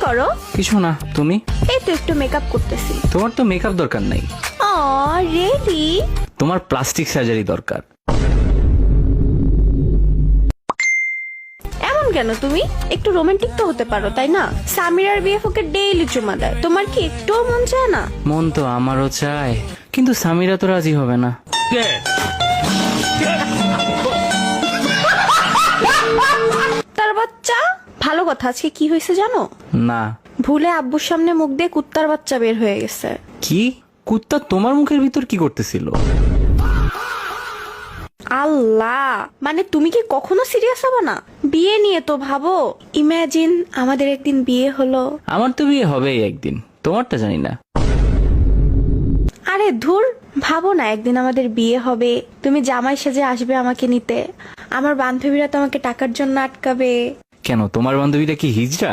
করো? কিছু না, তুমি? এই তো একটু মেকআপ করতেছি। তোমার তো মেকআপ দরকার নাই, রিয়েলি? তোমার প্লাস্টিক সার্জারি দরকার। এমন কেন তুমি? একটু রোমান্টিক তো হতে পারো, তাই না? সামিরার বিএফ ওকে ডেইলি চুমা দেয়, তোমার কি একটুও মন চায় না? মন তো আমারও চায়, কিন্তু সামিরা তো রাজি হবে না। তার বাচ্চা। ভালো কথা, আজকে কি হয়েছে জানো? না। ভুলে আব্বুর সামনে মুখ দিয়ে কুত্তার বাচ্চা বের হয়ে গেছে। কি? কুত্তা তোমার মুখের ভিতর কি করতেছিল? আল্লাহ, মানে তুমি কি কখনো সিরিয়াস হবে না? বিয়ে নিয়ে তো ভাবো। ইমাজিন আমাদের একদিন বিয়ে হলো। আমার তো বিয়ে হবেই একদিন, তোমারটা জানি না। আরে ধুর, ভাবো না একদিন আমাদের বিয়ে হবে, তুমি জামাই সেজে আসবে আমাকে নিতে, আমার বান্ধবীরা তোমাকে টাকার জন্য আটকাবে। কেন, তোমার বান্ধবীটা কি হিজড়া?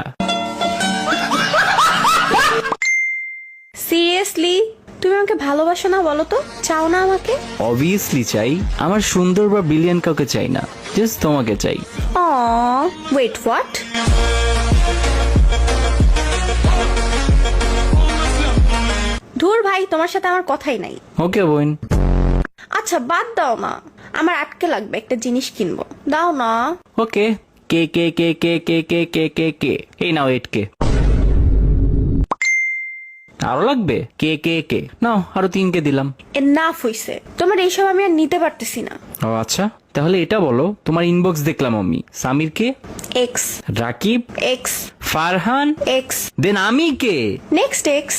সিরিয়াসলি তুমি আমাকে ভালোবাসো না বলো তো? চাও না আমাকে? অবভিয়াসলি চাই। আমার সুন্দর বা ব্রিলিয়ান্ট কাউকে চাই না, জাস্ট তোমাকে চাই। Wait what? ধুর ভাই, তোমার সাথে আমার কথাই নাই। ওকে বোন। আচ্ছা বাদ দাও না, আমার আটকে লাগবে, একটা জিনিস কিনবো, দাও না। ওকে। কে কে কে কে কে কে কে কে কে এই নাও 8K। আরো লাগবে? কে কে কে নাও, আরো 3K দিলাম। এনাফ হইছে, তোমার এইসব আমি আর নিতে পারতেছি না। ও আচ্ছা, তাহলে এটা বলো, তোমার ইনবক্স দেখলাম আমি। সামির কে? Ex. Rakib? Ex. Farhan? Ex. Then আমি কে? Next x.